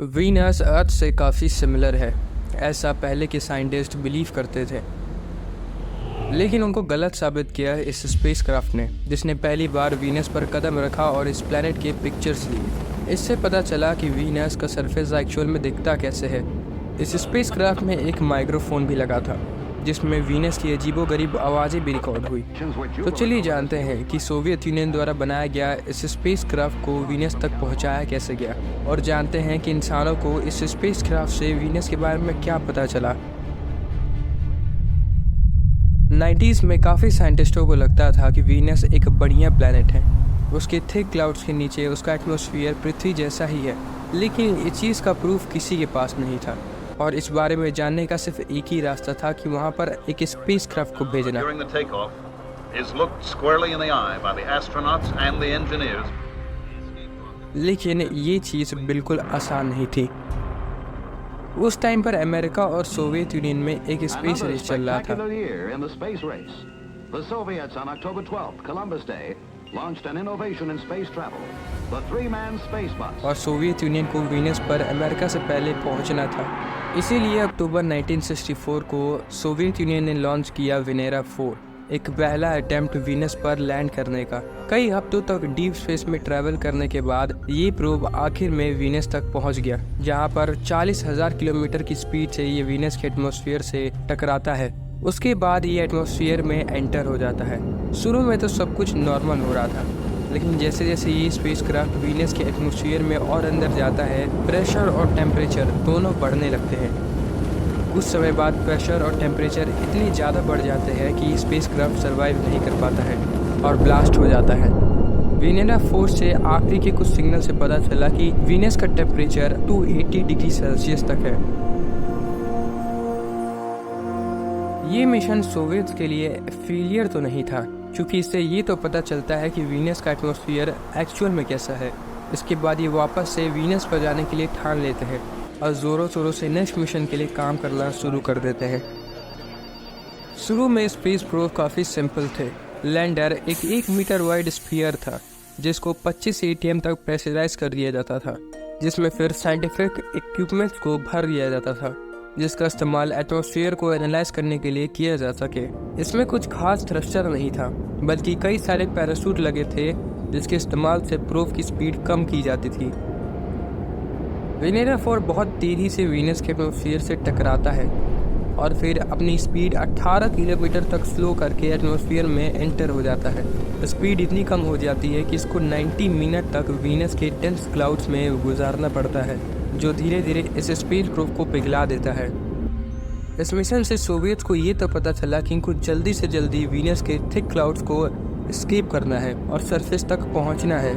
Venus Earth से काफ़ी similar है, ऐसा पहले के साइंटिस्ट बिलीव करते थे। लेकिन उनको गलत साबित किया इस स्पेसक्राफ्ट ने, जिसने पहली बार वीनस पर कदम रखा और इस प्लैनेट के पिक्चर्स लिए। इससे पता चला कि वीनस का सरफेस एक्चुअल में दिखता कैसे है। इस स्पेसक्राफ्ट में एक माइक्रोफोन भी लगा था, जिसमें वीनस की अजीबोगरीब आवाज़ें भी रिकॉर्ड हुई। तो चलिए जानते हैं कि सोवियत यूनियन द्वारा बनाया गया इस स्पेसक्राफ्ट को वीनस तक पहुंचाया कैसे गया, और जानते हैं कि इंसानों को इस स्पेसक्राफ्ट से वीनस के बारे में क्या पता चला। 90s में काफ़ी साइंटिस्टों को लगता था कि वीनस एक बढ़िया प्लैनेट है। उसके थिक क्लाउड्स के नीचे उसका एटमॉस्फेयर पृथ्वी जैसा ही है, लेकिन इस चीज़ का प्रूफ किसी के पास नहीं था। और इस बारे में जानने का सिर्फ एक ही रास्ता था कि वहाँ पर एक स्पेसक्राफ्ट को भेजना। लेकिन ये चीज़ बिल्कुल आसान नहीं थी। उस टाइम पर अमेरिका और सोवियत यूनियन में एक स्पेस रेस चल रहा था। और सोवियत यूनियन को वीनस पर अमेरिका से पहले पहुंचना था। इसीलिए अक्टूबर 1964 को सोवियत यूनियन ने लॉन्च किया वेनेरा 4, एक पहला अटेम्प्ट वीनस पर लैंड करने का। कई हफ्तों तक डीप स्पेस में ट्रैवल करने के बाद ये प्रोब आखिर में वीनस तक पहुंच गया, जहां पर 40,000 किलोमीटर की स्पीड से ये वीनस के एटमॉस्फेयर से टकराता है। उसके बाद ये एटमॉस्फेयर में एंटर हो जाता है। शुरू में तो सब कुछ नॉर्मल हो रहा था, लेकिन जैसे जैसे ये स्पेसक्राफ्ट वीनस के एटमॉस्फेयर में और अंदर जाता है, प्रेशर और टेम्परेचर दोनों बढ़ने लगते हैं। कुछ समय बाद प्रेशर और टेम्परेचर इतने ज़्यादा बढ़ जाते हैं कि स्पेसक्राफ्ट सर्वाइव नहीं कर पाता है और ब्लास्ट हो जाता है। वेनेरा 4 से आखिरी के कुछ सिग्नल से पता चला कि वीनस का टेम्परेचर 280 डिग्री सेल्सियस तक है। ये मिशन सोवियत के लिए फेलियर तो नहीं था, क्योंकि इससे ये तो पता चलता है कि वीनस का एटमॉस्फेयर एक्चुअल में कैसा है। इसके बाद ये वापस से वीनस पर जाने के लिए ठान लेते हैं और ज़ोरों शोरों से नेक्स्ट मिशन के लिए काम करना शुरू कर देते हैं। शुरू में स्पेस प्रोब काफ़ी सिंपल थे। लैंडर एक 1 मीटर वाइड स्फीयर था, जिसको 25 ATM तक प्रेशराइज कर दिया जाता था, जिसमें फिर साइंटिफिक इक्विपमेंट्स को भर दिया जाता था, जिसका इस्तेमाल एटमॉस्फेयर को एनालाइज करने के लिए किया जा सके। इसमें कुछ खास थ्रस्टर नहीं था, बल्कि कई सारे पैराशूट लगे थे, जिसके इस्तेमाल से प्रोब की स्पीड कम की जाती थी। वेनेरा 4 बहुत तेज़ी से वीनस के एटमॉस्फेयर से टकराता है और फिर अपनी स्पीड 18 किलोमीटर तक स्लो करके एटमॉस्फेयर में एंटर हो जाता है। स्पीड इतनी कम हो जाती है कि इसको 90 मिनट तक वीनस के डेंस क्लाउड्स में गुजारना पड़ता है, जो धीरे धीरे इस स्पेस प्रोब को पिघला देता है। इस मिशन से सोवियत को ये तो पता चला कि इनको जल्दी से जल्दी वीनस के थिक क्लाउड्स को एस्केप करना है और सरफेस तक पहुंचना है।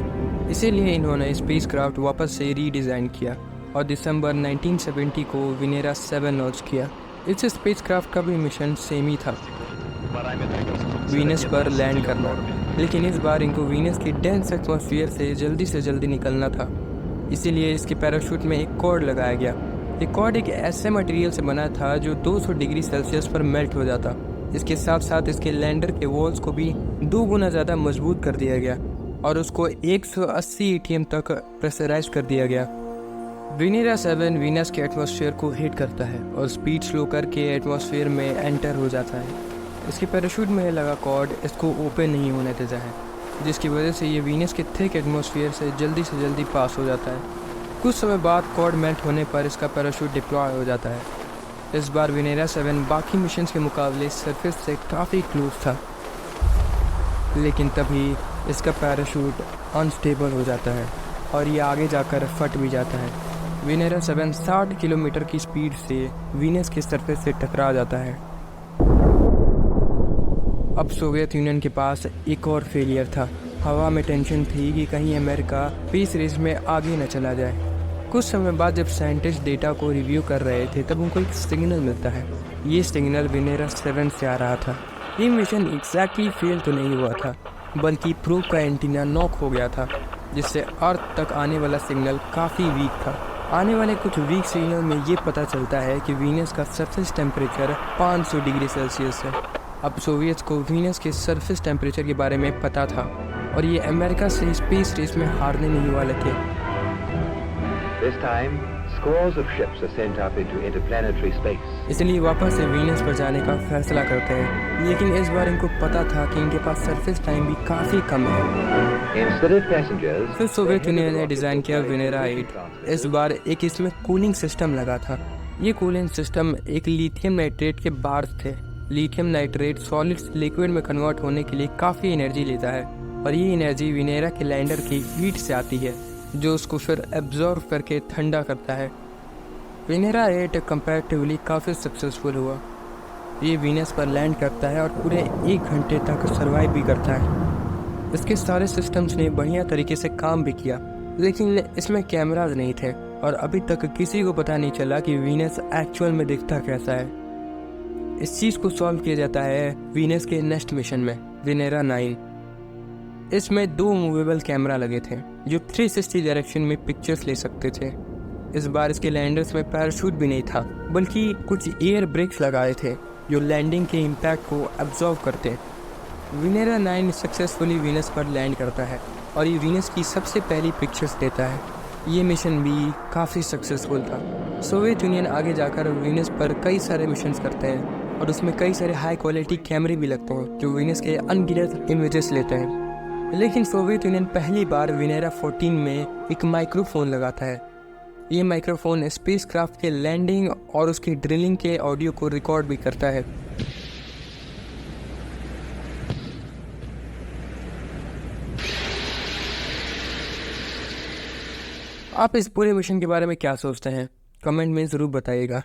इसीलिए इन्होंने स्पेसक्राफ्ट वापस से रीडिज़ाइन किया और दिसंबर 1970 को वेनेरा 7 लॉन्च किया। इस स्पेसक्राफ्ट का भी मिशन सेम ही था, वीनस पर लैंड करना, लेकिन इस बार इनको वीनस के डेंस एटमॉस्फेयर से जल्दी निकलना था। इसीलिए इसके पैराशूट में एक कॉर्ड लगाया गया। ये कॉर्ड एक ऐसे मटेरियल से बना था जो 200 डिग्री सेल्सियस पर मेल्ट हो जाता। इसके साथ साथ इसके लैंडर के वॉल्स को भी 2 गुना ज़्यादा मजबूत कर दिया गया और उसको 180 ATM तक प्रेशराइज कर दिया गया। वेनेरा 7 वीनस के एटमॉस्फेयर को हिट करता है और स्पीड स्लो करके एटमॉस्फेयर में एंटर हो जाता है। इसके पैराशूट में लगा कॉर्ड इसको ओपन नहीं होने देता है, जिसकी वजह से ये वीनस के थिक एटमॉस्फेयर से जल्दी पास हो जाता है। कुछ समय बाद कॉर्ड मेल्ट होने पर इसका पैराशूट डिप्लॉय हो जाता है। इस बार वेनेरा 7 बाकी मिशंस के मुकाबले सरफेस से काफ़ी क्लोज था, लेकिन तभी इसका पैराशूट अनस्टेबल हो जाता है और ये आगे जाकर फट भी जाता है। वेनेरा 7 60 किलोमीटर की स्पीड से वीनस के सरफेस से टकरा जाता है। अब सोवियत यूनियन के पास एक और फेलियर था। हवा में टेंशन थी कि कहीं अमेरिका स्पेस रेस में आगे न चला जाए। कुछ समय बाद जब साइंटिस्ट डेटा को रिव्यू कर रहे थे, तब उनको एक सिग्नल मिलता है। ये सिग्नल वेनेरा 7 से आ रहा था। ये मिशन एग्जैक्टली फेल तो नहीं हुआ था, बल्कि प्रोब का एंटीना नॉक हो गया था, जिससे अर्थ तक आने वाला सिग्नल काफ़ी वीक था। आने वाले कुछ वीक सिग्नल में ये पता चलता है कि वीनस का सरफेस टेम्परेचर 500 डिग्री सेल्सियस है। अब सोवियत को वीनस के सरफेस टेम्परेचर के बारे में पता था और ये अमेरिका से स्पेस रेस में हारने नहीं वाले थे। This time, scores of ships are sent up into interplanetary space. इसलिए वापस से वीनस पर जाने का फैसला करते हैं, लेकिन इस बार इनको पता था कि इनके पास सरफेस टाइम भी काफ़ी कम है। Instead of passengers, फिर सोवियत यूनियन ने डिज़ाइन किया वेनेरा 8। इस बार एक इसमें कूलिंग सिस्टम लगा था। ये कूलिंग सिस्टम एक लिथियम नाइट्रेट के बार्स थे। लिथियम नाइट्रेट सॉलिड से लिक्विड में कन्वर्ट होने के लिए काफ़ी एनर्जी लेता है और ये एनर्जी वेनेरा के लैंडर की हीट से आती है, जो उसको फिर एब्जॉर्व करके ठंडा करता है। वेनेरा 8 कंपैरेटिवली काफ़ी सक्सेसफुल हुआ। ये वीनस पर लैंड करता है और पूरे 1 घंटे तक सर्वाइव भी करता है। इसके सारे सिस्टम्स ने बढ़िया तरीके से काम भी किया, लेकिन इसमें कैमराज नहीं थे और अभी तक किसी को पता नहीं चला कि वीनस एक्चुअल में दिखता कैसा है। इस चीज़ को सॉल्व किया जाता है वीनस के नेक्स्ट मिशन में, वेनेरा 9। इसमें 2 मूवेबल कैमरा लगे थे जो 360 डायरेक्शन में पिक्चर्स ले सकते थे। इस बार इसके लैंडर्स में पैराशूट भी नहीं था, बल्कि कुछ एयर ब्रेक्स लगाए थे जो लैंडिंग के इम्पैक्ट को एब्जॉर्व करते। वेनेरा 9 सक्सेसफुली वीनस पर लैंड करता है और ये वीनस की सबसे पहली पिक्चर्स लेता है। ये मिशन भी काफ़ी सक्सेसफुल था। सोवियत यूनियन आगे जाकर वीनस पर कई सारे मिशंस करते हैं और उसमें कई सारे हाई क्वालिटी कैमरे भी लगते हैं जो वीनस के अनगिनत इमेजेस लेते हैं। लेकिन सोवियत यूनियन पहली बार वेनेरा 14 में एक माइक्रोफोन लगाता है। ये माइक्रोफोन स्पेसक्राफ्ट के लैंडिंग और उसकी ड्रिलिंग के ऑडियो को रिकॉर्ड भी करता है। आप इस पूरे मिशन के बारे में क्या सोचते हैं? कमेंट में ज़रूर बताइएगा।